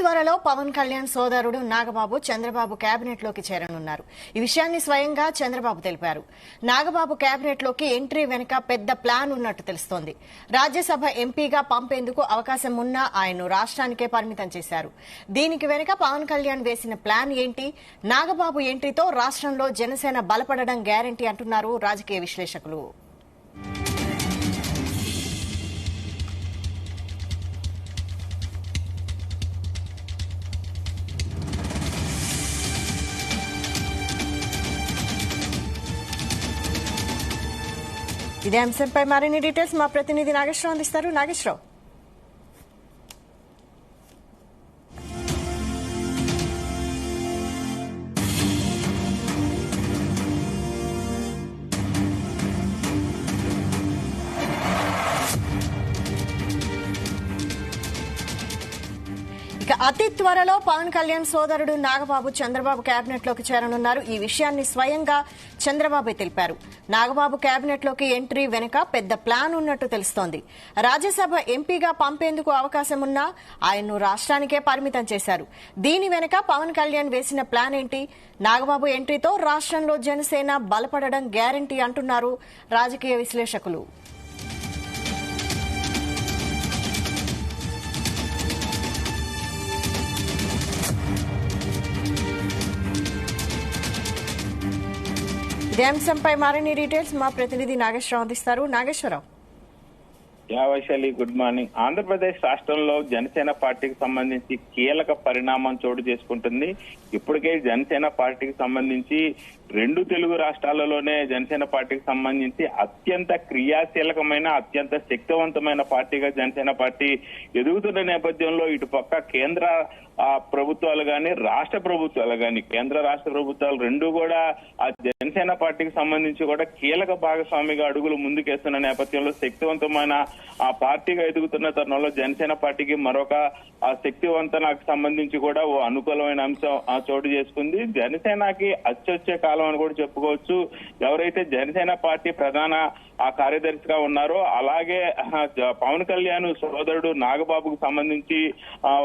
త్వరలో పవన్ కళ్యాణ్ సోదరుడు నాగబాబు చంద్రబాబు కేబినెట్ లోకి చేరనున్నారు. ఈ విషయాన్ని స్వయంగా చంద్రబాబు తెలిపారు. నాగబాబు కేబినెట్ లోకి ఎంట్రీ వెనుక పెద్ద ప్లాన్ ఉన్నట్టు తెలుస్తోంది. రాజ్యసభ ఎంపీగా పంపేందుకు అవకాశం ఉన్నా ఆయన్ను రాష్ట్రానికే పరిమితం చేశారు. దీనికి వెనుక పవన్ కళ్యాణ్ వేసిన ప్లాన్ ఏంటి? నాగబాబు ఎంట్రీతో రాష్ట్రంలో జనసేన బలపడడం గ్యారంటీ అంటున్నారు రాజకీయ విశ్లేషకులు. ఇదే అంశంపై మరిన్ని డీటెయిల్స్ మా ప్రతినిధి నాగేశ్వరరావు అందిస్తారు. నాగేశ్వరరావు, ఇక అతి త్వరలో పవన్ కళ్యాణ్ సోదరుడు నాగబాబు చంద్రబాబు కేబినెట్ లోకి చేరనున్నారు. ఈ విషయాన్ని స్వయంగా చంద్రబాబు తెలిపారు. నాగబాబు కేబినెట్ లోకి ఎంట్రీ వెనుక పెద్ద ప్లాన్ ఉన్నట్టు తెలుస్తోంది. రాజ్యసభ ఎంపీగా పంపేందుకు అవకాశం ఉన్నా ఆయన్ను రాష్ట్రానికే పరిమితం చేశారు. దీని వెనుక పవన్ కళ్యాణ్ వేసిన ప్లాన్ ఏంటి? నాగబాబు ఎంట్రీతో రాష్ట్రంలో జనసేన బలపడడం గ్యారంటీ అంటున్నారు రాజకీయ విశ్లేషకులు. ఇదే అంశంపై మరిన్ని డీటెయిల్స్ మా ప్రతినిధి నాగేశ్వరరావు అందిస్తారు. Nageswara Rao, Vaishali, good morning. ఆంధ్రప్రదేశ్ రాష్ట్రంలో జనసేన పార్టీకి సంబంధించి కీలక పరిణామం చోటు చేసుకుంటుంది. ఇప్పటికే జనసేన పార్టీకి సంబంధించి 2 తెలుగు రాష్ట్రాలలోనే జనసేన పార్టీకి సంబంధించి అత్యంత క్రియాశీలకమైన అత్యంత శక్తివంతమైన పార్టీగా జనసేన పార్టీ ఎదుగుతున్న నేపథ్యంలో ఇటుపక్క కేంద్ర ప్రభుత్వాలు గాని రాష్ట్ర ప్రభుత్వాలు గాని కేంద్ర రాష్ట్ర ప్రభుత్వాలు 2 కూడా ఆ జనసేన పార్టీకి సంబంధించి కూడా కీలక భాగస్వామిగా అడుగులు ముందుకేస్తున్న నేపథ్యంలో శక్తివంతమైన ఆ పార్టీగా ఎదుగుతున్న తరుణంలో జనసేన పార్టీకి మరొక ఆ శక్తివంతనకు సంబంధించి కూడా ఓ అనుకూలమైన అంశం చోటు చేసుకుంది. జనసేనకి అచ్చొచ్చే కాలం అని కూడా చెప్పుకోవచ్చు. ఎవరైతే జనసేన పార్టీ ప్రధాన కార్యదర్శిగా ఉన్నారో అలాగే పవన్ కళ్యాణ్ సోదరుడు నాగబాబుకు సంబంధించి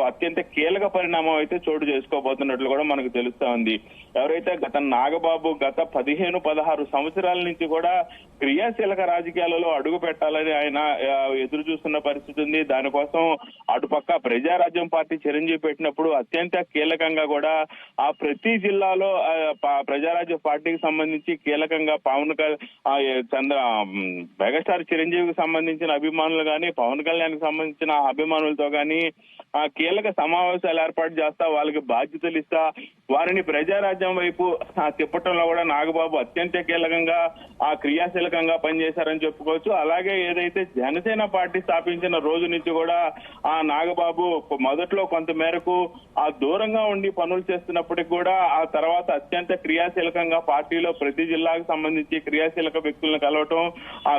అత్యంత కీలక పరిణామం అయితే చోటు చేసుకోబోతున్నట్లు కూడా మనకు తెలుస్తా ఉంది. ఎవరైతే నాగబాబు గత 15-16 సంవత్సరాల నుంచి కూడా క్రియాశీలక రాజకీయాలలో అడుగు పెట్టాలని ఆయన ఎదురు చూస్తున్న పరిస్థితి ఉంది. దానికోసం అటుపక్క ప్రజారాజ్యం పార్టీ చిరంజీవి పెట్టినప్పుడు అత్యంత కీలకంగా కూడా ఆ ప్రతి జిల్లాలో ప్రజారాజ్యం పార్టీకి సంబంధించి కీలకంగా మెగాస్టార్ చిరంజీవికి సంబంధించిన అభిమానులు గాని పవన్ కళ్యాణ్ కి సంబంధించిన అభిమానులతో గాని కీలక సమావేశాలు ఏర్పాటు చేస్తా వాళ్ళకి బాధ్యతలు ఇస్తా వారిని ప్రజారాజ్యం వైపు తిప్పటంలో కూడా నాగబాబు అత్యంత కీలకంగా క్రియాశీలకంగా పనిచేశారని చెప్పుకోవచ్చు. అలాగే ఏదైతే జనసేన పార్టీ స్థాపించిన రోజు నుంచి కూడా ఆ నాగబాబు మొదట్లో కొంత మేరకు దూరంగా ఉండి పనులు చేస్తున్నప్పటికీ కూడా ఆ తర్వాత అత్యంత క్రియాశీలకంగా పార్టీలో ప్రతి జిల్లాకు సంబంధించి క్రియాశీలక వ్యక్తులను కలవటం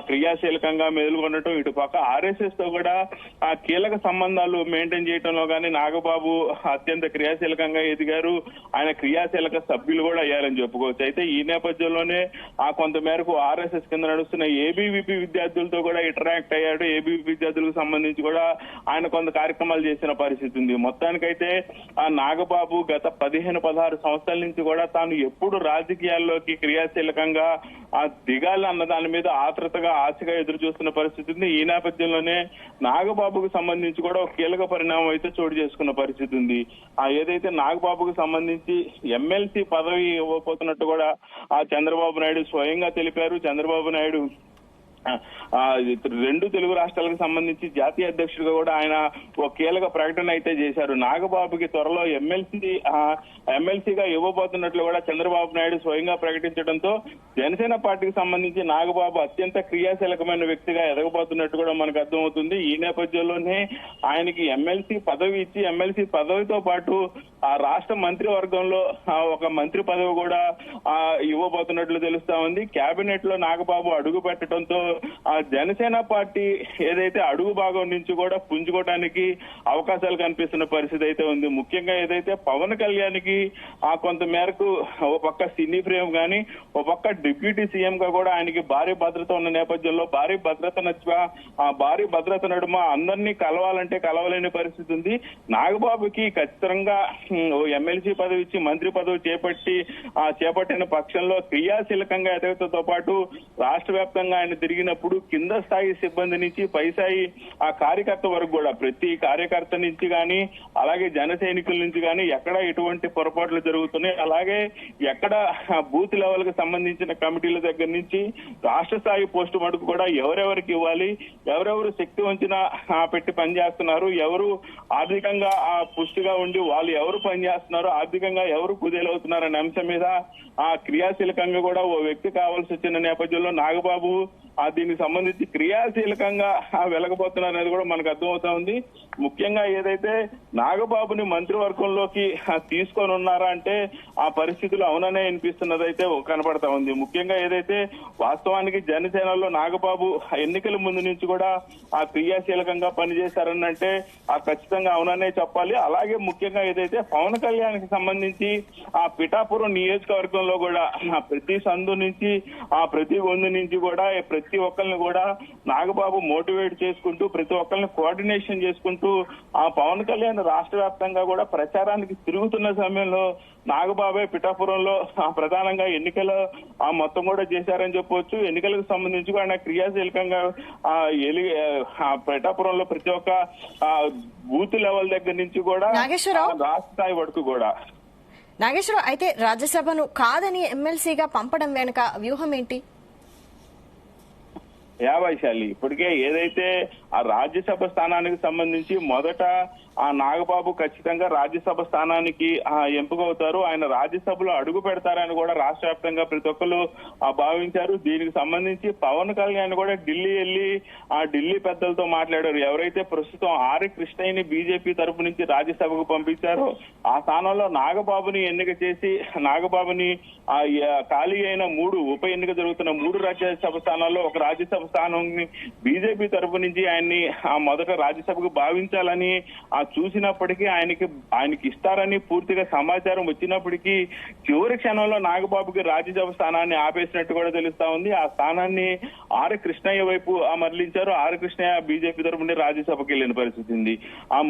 క్రియాశీలకంగా మెదులుకొనటం ఇటుపక్క ఆర్ఎస్ఎస్ తో కూడా కీలక సంబంధాలు మెయింటైన్ చేయడంలో గానీ నాగబాబు అత్యంత క్రియాశీలకంగా ఎదిగారు. ఆయన క్రియాశీలక సభ్యులు కూడా అయ్యారని చెప్పుకోవచ్చు. అయితే ఈ నేపథ్యంలోనే కొంత మేరకు ఆర్ఎస్ఎస్ కింద నడుస్తున్న ఏబీవీపీ విద్యార్థులతో కూడా ఇంటరాక్ట్ అయ్యాడు. ఏబీవీపీ విద్యార్థులకు సంబంధించి కూడా ఆయన కొంత కార్యక్రమాలు చేసిన పరిస్థితి ఉంది. మొత్తానికైతే నాగబాబు గత 15-16 సంవత్సరాల నుంచి కూడా తాను ఎప్పుడు రాజకీయాల్లోకి క్రియాశీలకంగా దిగాలి అన్న దాని మీద ఆతృతగా ఆశగా ఎదురు చూస్తున్న పరిస్థితి ఉంది. ఈ నేపథ్యంలోనే నాగబాబుకు సంబంధించి కూడా ఒక కీలక పరిణామం అయితే చోటు చేసుకున్న పరిస్థితి ఉంది. ఏదైతే నాగబాబుకు సంబంధించి ఎమ్మెల్సీ పదవి ఇవ్వబోతున్నట్టు కూడా చంద్రబాబు నాయుడు స్వయంగా తెలిపారు. చంద్రబాబు నాయుడు 2 తెలుగు రాష్ట్రాలకు సంబంధించి జాతీయ అధ్యక్షుడిగా కూడా ఆయన ఒక కీలక ప్రకటన అయితే చేశారు. నాగబాబుకి త్వరలో ఎమ్మెల్సీగా ఇవ్వబోతున్నట్లు కూడా చంద్రబాబు నాయుడు స్వయంగా ప్రకటించడంతో జనసేన పార్టీకి సంబంధించి నాగబాబు అత్యంత క్రియాశీలకమైన వ్యక్తిగా ఎదగబోతున్నట్టు కూడా మనకు అర్థమవుతుంది. ఈ నేపథ్యంలోనే ఆయనకి ఎమ్మెల్సీ పదవి ఇచ్చి ఎమ్మెల్సీ పదవితో పాటు ఆ రాష్ట్ర మంత్రివర్గంలో ఒక మంత్రి పదవి కూడా ఇవ్వబోతున్నట్లు తెలుస్తా ఉంది. కేబినెట్ లో నాగబాబు అడుగు పెట్టడంతో ఆ జనసేన పార్టీ ఏదైతే అడుగు భాగం నుంచి కూడా పుంజుకోవడానికి అవకాశాలు కనిపిస్తున్న పరిస్థితి అయితే ఉంది. ముఖ్యంగా ఏదైతే పవన్ కళ్యాణ్ కి కొంత మేరకు ఓ పక్క సినీ ఫ్రేమ్ గానీ ఓ పక్క డిప్యూటీ సీఎం గా కూడా ఆయనకి భారీ భద్రత ఉన్న నేపథ్యంలో భారీ భద్రత నడుమ అందరినీ కలవాలంటే కలవలేని పరిస్థితి ఉంది. నాగబాబుకి ఖచ్చితంగా ఎమ్మెల్సీ పదవి ఇచ్చి మంత్రి పదవి చేపట్టిన పక్షంలో క్రియాశీలకంగా ఎదగడంతో పాటు రాష్ట్ర వ్యాప్తంగా ఆయన తిరిగినప్పుడు కింద స్థాయి సిబ్బంది నుంచి పై స్థాయి ఆ కార్యకర్త వరకు కూడా ప్రతి కార్యకర్త నుంచి గాని అలాగే జన సైనికుల నుంచి గాని ఎక్కడ ఎటువంటి పొరపాట్లు జరుగుతున్నాయి, అలాగే ఎక్కడ బూత్ లెవెల్ కు సంబంధించిన కమిటీల దగ్గర నుంచి రాష్ట్ర స్థాయి పోస్టు మటుకు కూడా ఎవరెవరికి ఇవ్వాలి, ఎవరెవరు శక్తి వంచిన పెట్టి పనిచేస్తున్నారు, ఎవరు ఆర్థికంగా పుష్టిగా ఉండి వాళ్ళు ఎవరు పనిచేస్తున్నారు, ఆర్థికంగా ఎవరు కుదేలవుతున్నారు అనే అంశం మీద క్రియాశీలకంగా కూడా ఓ వ్యక్తి కావాల్సి వచ్చిన నేపథ్యంలో నాగబాబు దీనికి సంబంధించి క్రియాశీలకంగా వెలగబోతున్నారు అనేది కూడా మనకు అర్థమవుతా ఉంది. ముఖ్యంగా ఏదైతే నాగబాబుని మంత్రివర్గంలోకి తీసుకొని ఉన్నారా అంటే ఆ పరిస్థితులు అవుననే అనిపిస్తున్నది అయితే కనపడతా ఉంది. ముఖ్యంగా ఏదైతే వాస్తవానికి జనసేనలో నాగబాబు ఎన్నికల ముందు నుంచి కూడా క్రియాశీలకంగా పనిచేశారని అంటే ఖచ్చితంగా అవుననే చెప్పాలి. అలాగే ముఖ్యంగా ఏదైతే పవన్ కళ్యాణ్ కి సంబంధించి పిఠాపురం నియోజకవర్గంలో కూడా ప్రతి సందు నుంచి ప్రతి గొంతు నుంచి కూడా ప్రతి ఒక్కరిని కూడా నాగబాబు మోటివేట్ చేసుకుంటూ ప్రతి ఒక్కరిని కోఆర్డినేషన్ చేసుకుంటూ పవన్ కళ్యాణ్ రాష్ట్ర వ్యాప్తంగా కూడా ప్రచారానికి తిరుగుతున్న సమయంలో నాగబాబే పిఠాపురంలో ప్రధానంగా ఎన్నికలు మొత్తం కూడా చేశారని చెప్పవచ్చు. ఎన్నికలకు సంబంధించి ఆయన క్రియాశీలకంగా పిఠాపురంలో ప్రతి ఒక్క బూత్ లెవెల్ దగ్గర నుంచి కూడా రాష్ట్ర స్థాయి వరకు కూడా. నాగేశ్వరరావు, అయితే రాజ్యసభను కాదని ఎమ్మెల్సీగా పంపడం వెనుక వ్యూహం ఏంటి? వైశాలి, ఇప్పటికే ఏదైతే రాజ్యసభ స్థానానికి సంబంధించి మొదట నాగబాబు ఖచ్చితంగా రాజ్యసభ స్థానానికి ఎంపికవుతారు, ఆయన రాజ్యసభలో అడుగు పెడతారని కూడా రాష్ట్ర వ్యాప్తంగా ప్రతి ఒక్కరు భావించారు. దీనికి సంబంధించి పవన్ కళ్యాణ్ కూడా ఢిల్లీ వెళ్లి ఢిల్లీ పెద్దలతో మాట్లాడారు. ఎవరైతే ప్రస్తుతం ఆర్ కృష్ణయ్యని బీజేపీ తరపు నుంచి రాజ్యసభకు పంపించారో ఆ స్థానంలో నాగబాబుని ఎన్నిక చేసి నాగబాబుని ఖాళీ అయిన ఉప ఎన్నిక జరుగుతున్న 3 రాజ్యసభ స్థానాల్లో ఒక రాజ్యసభ స్థానాన్ని బీజేపీ తరపు నుంచి ఆయన్ని మొదట రాజ్యసభకు భావించాలని చూసినప్పటికీ ఆయనకి ఇస్తారని పూర్తిగా సమాచారం వచ్చినప్పటికీ చివరి క్షణంలో నాగబాబుకి రాజ్యసభ స్థానాన్ని ఆపేసినట్టు కూడా తెలుస్తా ఉంది. ఆ స్థానాన్ని ఆర్ కృష్ణయ్య వైపు మరలించారు. ఆర్ కృష్ణయ్య బీజేపీ తరపున రాజ్యసభకి వెళ్లిన పరిస్థితి ఉంది.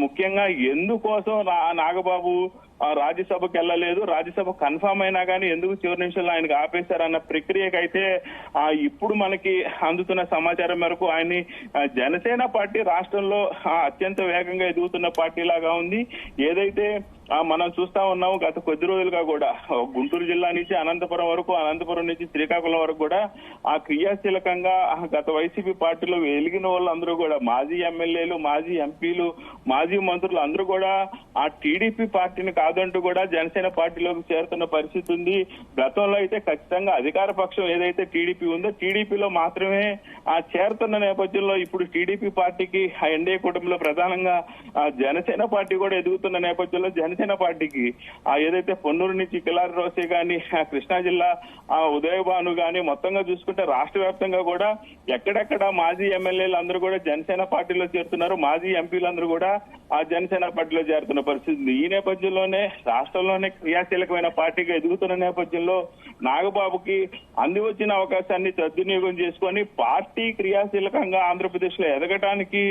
ముఖ్యంగా ఎందుకోసం నాగబాబు రాజ్యసభకు వెళ్ళలేదు, రాజ్యసభ కన్ఫర్మ్ అయినా కానీ ఎందుకు చివరి నిమిషంలో ఆయనకు ఆపేశారన్న ప్రక్రియకైతే ఇప్పుడు మనకి అందుతున్న సమాచారం మేరకు ఆయన్ని జనసేన పార్టీ రాష్ట్రంలో అత్యంత వేగంగా ఎదుగుతున్న పార్టీ లాగా ఉంది. ఏదైతే మనం చూస్తా ఉన్నాము గత కొద్ది రోజులుగా కూడా గుంటూరు జిల్లా నుంచి అనంతపురం వరకు, అనంతపురం నుంచి శ్రీకాకుళం వరకు కూడా క్రియాశీలకంగా గత వైసీపీ పార్టీలో వెలిగిన వాళ్ళందరూ కూడా మాజీ ఎమ్మెల్యేలు, మాజీ ఎంపీలు, మాజీ మంత్రులు అందరూ కూడా టీడీపీ పార్టీని కాదంటూ కూడా జనసేన పార్టీలోకి చేరుతున్న పరిస్థితి ఉంది. గతంలో అయితే ఖచ్చితంగా అధికార పక్షం ఏదైతే టీడీపీ ఉందో టీడీపీలో మాత్రమే చేరుతున్న నేపథ్యంలో ఇప్పుడు టీడీపీ పార్టీకి ఎన్డీఏ కూటమిలో ప్రధానంగా జనసేన పార్టీ కూడా ఎదుగుతున్న నేపథ్యంలో జనసేన పార్టీకి ఏదైతే పొన్నూరు నుంచి కిలారి రోసే గాని, కృష్ణా జిల్లా ఉదయభాను గాని మొత్తంగా చూసుకుంటే రాష్ట్ర వ్యాప్తంగా కూడా ఎక్కడెక్కడ మాజీ ఎమ్మెల్యేలు అందరూ కూడా జనసేన పార్టీలో చేరుతున్నారు, మాజీ ఎంపీలందరూ కూడా జనసేన పార్టీలో చేరుతున్న పరిస్థితి. ఈ నేపథ్యంలోనే రాష్ట్రంలోనే క్రియాశీలకమైన పార్టీగా ఎదుగుతున్న నేపథ్యంలో నాగబాబుకి అంది వచ్చిన అవకాశాన్ని సద్వినియోగం చేసుకొని పార్టీ క్రియాశీలకంగా ఆంధ్రప్రదేశ్ లో ఎదగటానికి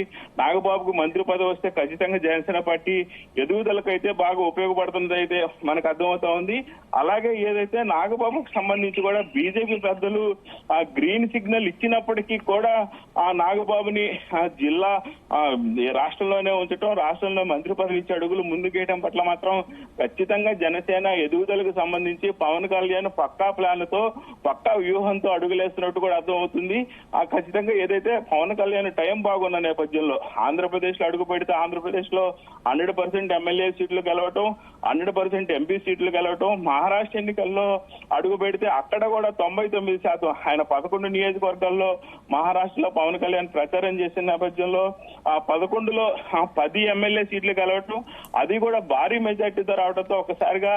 నాగబాబుకు మంత్రి పదవి వస్తే ఖచ్చితంగా జనసేన పార్టీ ఎదుగుదలకైతే బాగా ఉపయోగపడుతున్నది అయితే మనకు అర్థమవుతా ఉంది. అలాగే ఏదైతే నాగబాబుకు సంబంధించి కూడా బీజేపీ పెద్దలు గ్రీన్ సిగ్నల్ ఇచ్చినప్పటికీ కూడా నాగబాబుని జిల్లా రాష్ట్రంలోనే ఉంచడం, రాష్ట్రంలో మంత్రి పదవి ఇచ్చే అడుగులు ముందుకేయడం పట్ల మాత్రం ఖచ్చితంగా జనసేన ఎదుగుదలకు సంబంధించి పవన్ కళ్యాణ్ పక్కా ప్లాన్ తో పక్కా వ్యూహంతో అడుగులేస్తున్నట్టు కూడా అర్థమవుతుంది. ఖచ్చితంగా ఏదైతే పవన్ కళ్యాణ్ టైం బాగున్న నేపథ్యంలో ఆంధ్రప్రదేశ్ లో అడుగు పెడితే ఆంధ్రప్రదేశ్ లో 100% ఎమ్మెల్యే సీట్లు గెలవటం, 100% ఎంపీ సీట్లు గెలవటం, మహారాష్ట్ర ఎన్నికల్లో అడుగు పెడితే అక్కడ కూడా 99% ఆయన 11 నియోజకవర్గాల్లో మహారాష్ట్రలో పవన్ కళ్యాణ్ ప్రచారం చేసిన నేపథ్యంలో ఆ 11లో 10 ఎమ్మెల్యే సీట్లు గెలవటం, అది కూడా భారీ మెజార్టీతో రావడంతో ఒకసారిగా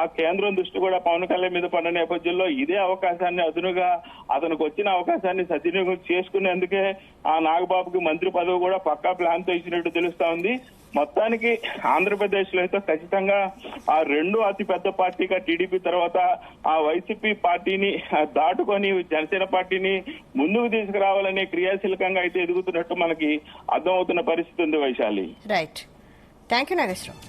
ఆ కేంద్రం దృష్టి కూడా పవన్ కళ్యాణ్ మీద పడిన నేపథ్యంలో ఇదే అవకాశాన్ని అదునుగా అతనికి వచ్చిన అవకాశాన్ని సద్వినియోగం చేసుకునేందుకే ఆ నాగబాబుకి మంత్రి పదవి కూడా పక్కా ప్లాన్ తో ఇచ్చినట్టు తెలుస్తా ఉంది. మొత్తానికి ఆంధ్రప్రదేశ్ లో అయితే ఖచ్చితంగా ఆ రెండో అతిపెద్ద పార్టీగా టీడీపీ తర్వాత ఆ వైసీపీ పార్టీని దాటుకొని జనసేన పార్టీని ముందుకు తీసుకురావాలనే క్రియాశీలకంగా అయితే ఎదుగుతున్నట్టు మనకి అర్థమవుతున్న పరిస్థితి ఉంది Vaishali. Right, thank you Nageswararao.